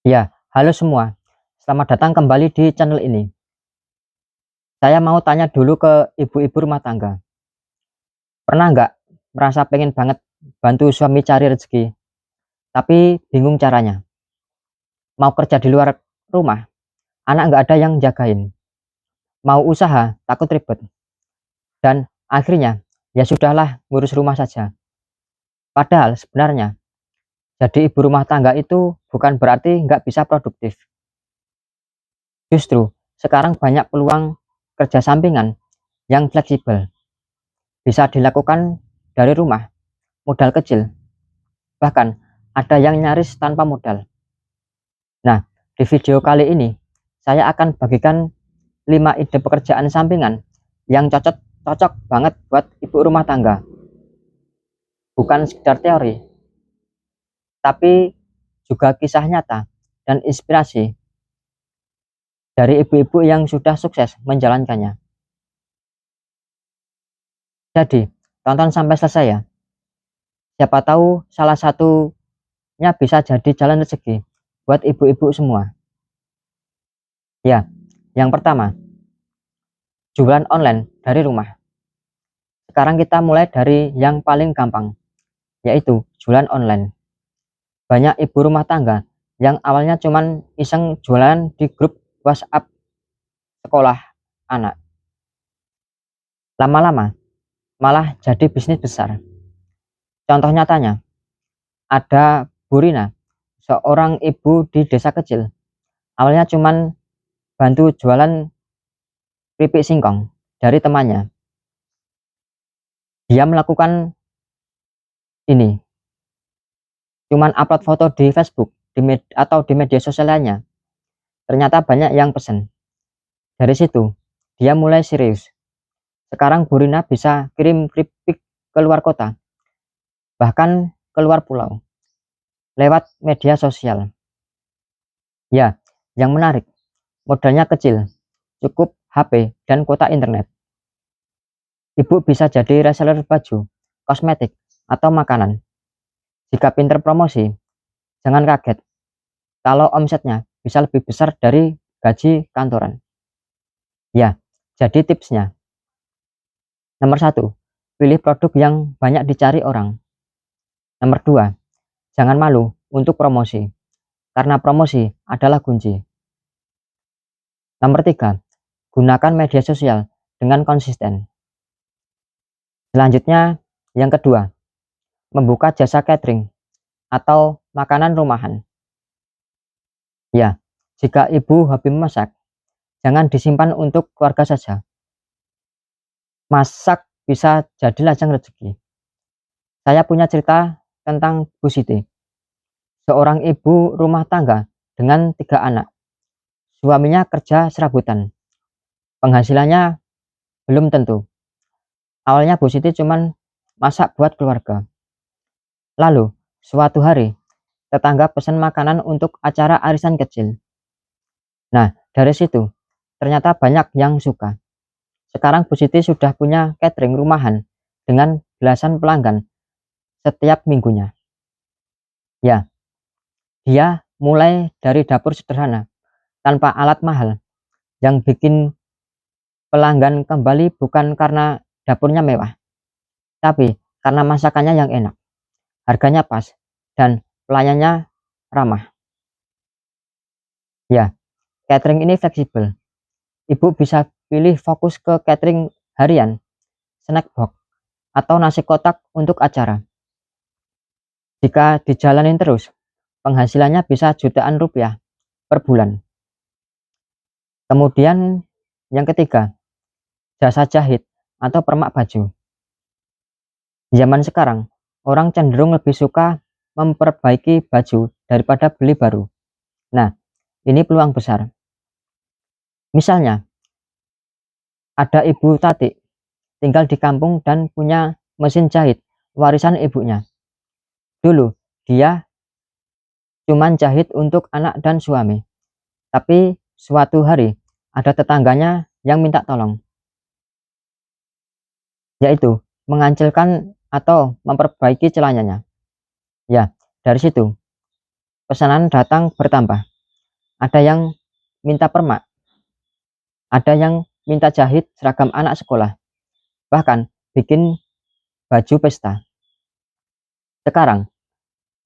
Ya, halo semua. Selamat datang kembali di channel ini. Saya mau tanya dulu ke ibu-ibu rumah tangga. Pernah nggak merasa pengen banget bantu suami cari rezeki, tapi bingung caranya? Mau kerja di luar rumah, anak nggak ada yang jagain. Mau usaha, takut ribet. Dan akhirnya, ya sudahlah ngurus rumah saja. Padahal sebenarnya, jadi ibu rumah tangga itu bukan berarti nggak bisa produktif. Justru, sekarang banyak peluang kerja sampingan yang fleksibel. Bisa dilakukan dari rumah, modal kecil, bahkan ada yang nyaris tanpa modal. Nah, di video kali ini saya akan bagikan 5 ide pekerjaan sampingan yang cocok banget buat ibu rumah tangga. Bukan sekedar teori, tapi juga kisah nyata dan inspirasi dari ibu-ibu yang sudah sukses menjalankannya. Jadi, tonton sampai selesai ya. Siapa tahu salah satunya bisa jadi jalan rezeki buat ibu-ibu semua. Ya, yang pertama, jualan online dari rumah. Sekarang kita mulai dari yang paling gampang, yaitu jualan online. Banyak ibu rumah tangga yang awalnya cuman iseng jualan di grup WhatsApp sekolah anak. Lama-lama malah jadi bisnis besar. Contoh nyatanya, ada Bu Rina, seorang ibu di desa kecil. Awalnya cuman bantu jualan keripik singkong dari temannya. Dia melakukan ini, cuman upload foto di Facebook atau di media sosial lainnya. Ternyata banyak yang pesen. Dari situ, dia mulai serius. Sekarang Bu Rina bisa kirim keripik ke luar kota, bahkan ke luar pulau, lewat media sosial. Ya, yang menarik, modalnya kecil, cukup HP dan kuota internet. Ibu bisa jadi reseller baju, kosmetik, atau makanan. Jika pinter promosi, jangan kaget kalau omsetnya bisa lebih besar dari gaji kantoran. Ya, jadi tipsnya. Nomor 1, pilih produk yang banyak dicari orang. Nomor 2, jangan malu untuk promosi, karena promosi adalah kunci. Nomor 3, gunakan media sosial dengan konsisten. Selanjutnya, yang kedua, membuka jasa catering atau makanan rumahan. Ya, jika ibu hobi memasak, jangan disimpan untuk keluarga saja. Masak bisa jadi lajang rezeki. Saya punya cerita tentang Bu Siti, seorang ibu rumah tangga dengan 3 anak. Suaminya kerja serabutan. Penghasilannya belum tentu. Awalnya Bu Siti cuman masak buat keluarga. Lalu, suatu hari, tetangga pesan makanan untuk acara arisan kecil. Nah, dari situ, ternyata banyak yang suka. Sekarang Bu Siti sudah punya catering rumahan dengan belasan pelanggan setiap minggunya. Ya, dia mulai dari dapur sederhana, tanpa alat mahal, yang bikin pelanggan kembali bukan karena dapurnya mewah, tapi karena masakannya yang enak, harganya pas, dan pelayannya ramah. Ya, catering ini fleksibel. Ibu bisa pilih fokus ke catering harian, snack box, atau nasi kotak untuk acara. Jika dijalanin terus, penghasilannya bisa jutaan rupiah per bulan. Kemudian yang ketiga, jasa jahit atau permak baju. Zaman sekarang, orang cenderung lebih suka memperbaiki baju daripada beli baru. Nah, ini peluang besar. Misalnya, ada ibu Tati tinggal di kampung dan punya mesin jahit warisan ibunya. Dulu, dia cuman jahit untuk anak dan suami. Tapi suatu hari, ada tetangganya yang minta tolong, yaitu mengancilkan atau memperbaiki celananya. Ya, dari situ, pesanan datang bertambah. Ada yang minta permak, ada yang minta jahit seragam anak sekolah, bahkan bikin baju pesta. Sekarang,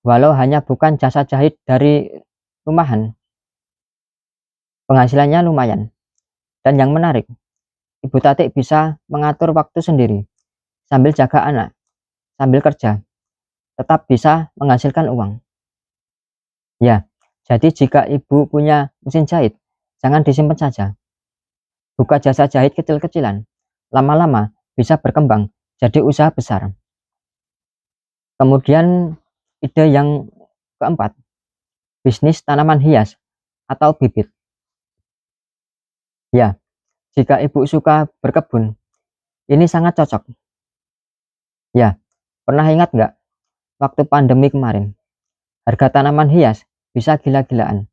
walau hanya bukan jasa jahit dari rumahan, penghasilannya lumayan. Dan yang menarik, Ibu Tati bisa mengatur waktu sendiri, sambil jaga anak, sambil kerja, tetap bisa menghasilkan uang. Ya, jadi jika ibu punya mesin jahit, jangan disimpan saja. Buka jasa jahit kecil-kecilan, lama-lama bisa berkembang jadi usaha besar. Kemudian ide yang keempat, bisnis tanaman hias atau bibit. Ya, jika ibu suka berkebun, ini sangat cocok. Ya, pernah ingat nggak waktu pandemi kemarin, harga tanaman hias bisa gila-gilaan.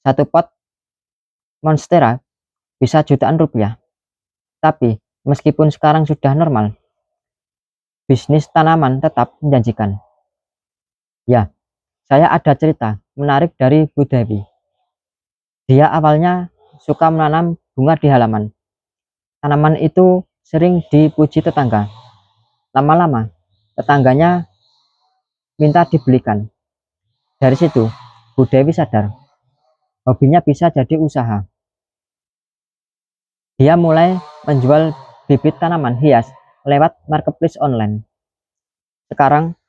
Satu pot monstera bisa jutaan rupiah. Tapi meskipun sekarang sudah normal, bisnis tanaman tetap menjanjikan. Ya, saya ada cerita menarik dari Bu Dewi. Dia awalnya suka menanam bunga di halaman. Tanaman itu sering dipuji tetangga. Lama-lama, tetangganya minta dibelikan. Dari situ, Bu Dewi sadar, hobinya bisa jadi usaha. Dia mulai menjual bibit tanaman hias lewat marketplace online. Sekarang,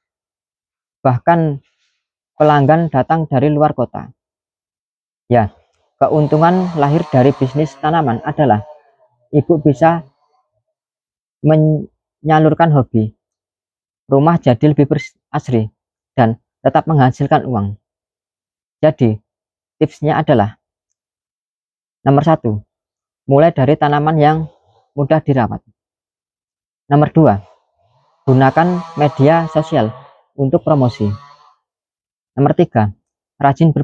bahkan pelanggan datang dari luar kota. Ya, keuntungan lahir dari bisnis tanaman adalah ibu bisa menyalurkan hobi, rumah jadi lebih asri, dan tetap menghasilkan uang. Jadi, tipsnya adalah nomor satu, mulai dari tanaman yang mudah dirawat. Nomor dua, gunakan media sosial untuk promosi. Nomor tiga, rajin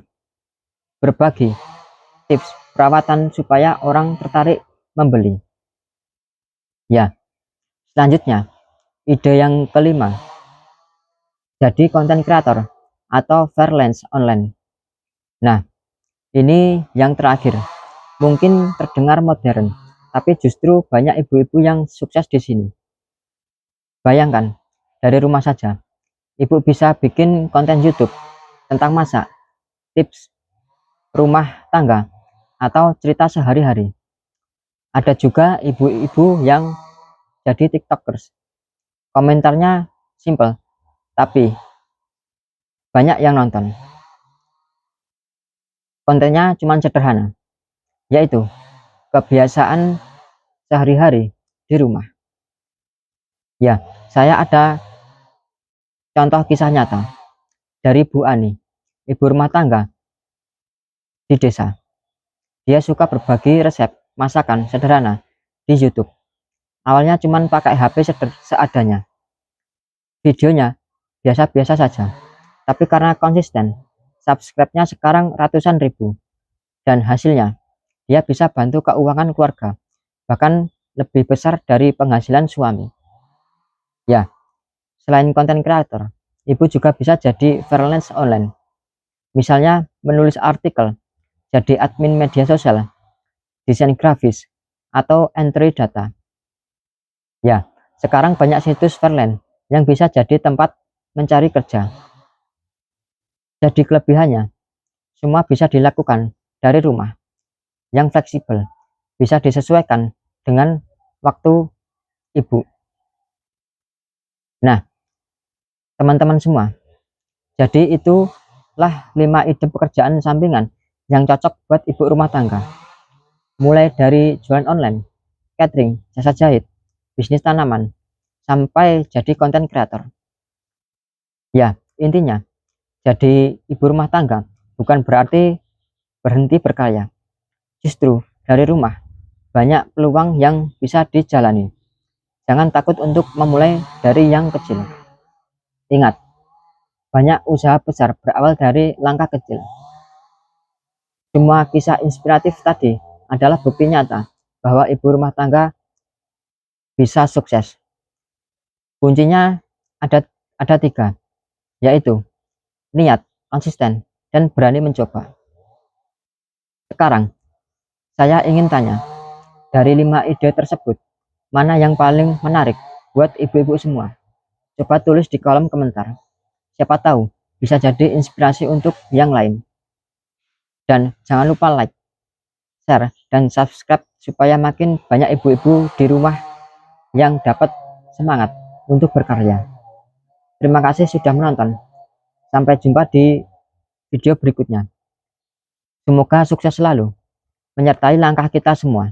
berbagi tips perawatan supaya orang tertarik membeli. Ya, selanjutnya, ide yang kelima, jadi konten kreator atau freelance online. Nah, ini yang terakhir. Mungkin terdengar modern, tapi justru banyak ibu-ibu yang sukses di sini. Bayangkan, dari rumah saja, ibu bisa bikin konten YouTube tentang masak, tips rumah tangga, atau cerita sehari-hari. Ada juga ibu-ibu yang jadi TikTokers. Komentarnya simple, tapi banyak yang nonton. Kontennya cuma sederhana, yaitu kebiasaan sehari-hari di rumah. Ya, saya ada contoh kisah nyata dari Bu Ani, ibu rumah tangga di desa. Dia suka berbagi resep masakan sederhana di YouTube. Awalnya cuma pakai HP seadanya. Videonya biasa-biasa saja. Tapi karena konsisten, subscribe-nya sekarang ratusan ribu. Dan hasilnya, dia bisa bantu keuangan keluarga. Bahkan lebih besar dari penghasilan suami. Ya, selain konten kreator, ibu juga bisa jadi freelance online. Misalnya menulis artikel, jadi admin media sosial, desain grafis, atau entry data. Ya, sekarang banyak situs freelance yang bisa jadi tempat mencari kerja. Jadi kelebihannya, semua bisa dilakukan dari rumah, yang fleksibel, bisa disesuaikan dengan waktu ibu. Nah, teman-teman semua, jadi itulah 5 ide pekerjaan sampingan yang cocok buat ibu rumah tangga. Mulai dari jualan online, catering, jasa jahit, bisnis tanaman, sampai jadi konten kreator. Ya, intinya, jadi ibu rumah tangga bukan berarti berhenti berkarya. Justru dari rumah, banyak peluang yang bisa dijalani. Jangan takut untuk memulai dari yang kecil. Ingat, banyak usaha besar berawal dari langkah kecil. Semua kisah inspiratif tadi adalah bukti nyata bahwa ibu rumah tangga bisa sukses. Kuncinya ada 3, yaitu niat, konsisten, dan berani mencoba. Sekarang, saya ingin tanya, dari 5 ide tersebut, mana yang paling menarik buat ibu-ibu semua? Coba tulis di kolom komentar. Siapa tahu bisa jadi inspirasi untuk yang lain. Dan jangan lupa like, share, dan subscribe supaya makin banyak ibu-ibu di rumah yang dapat semangat untuk berkarya. Terima kasih sudah menonton. Sampai jumpa di video berikutnya. Semoga sukses selalu menyertai langkah kita semua.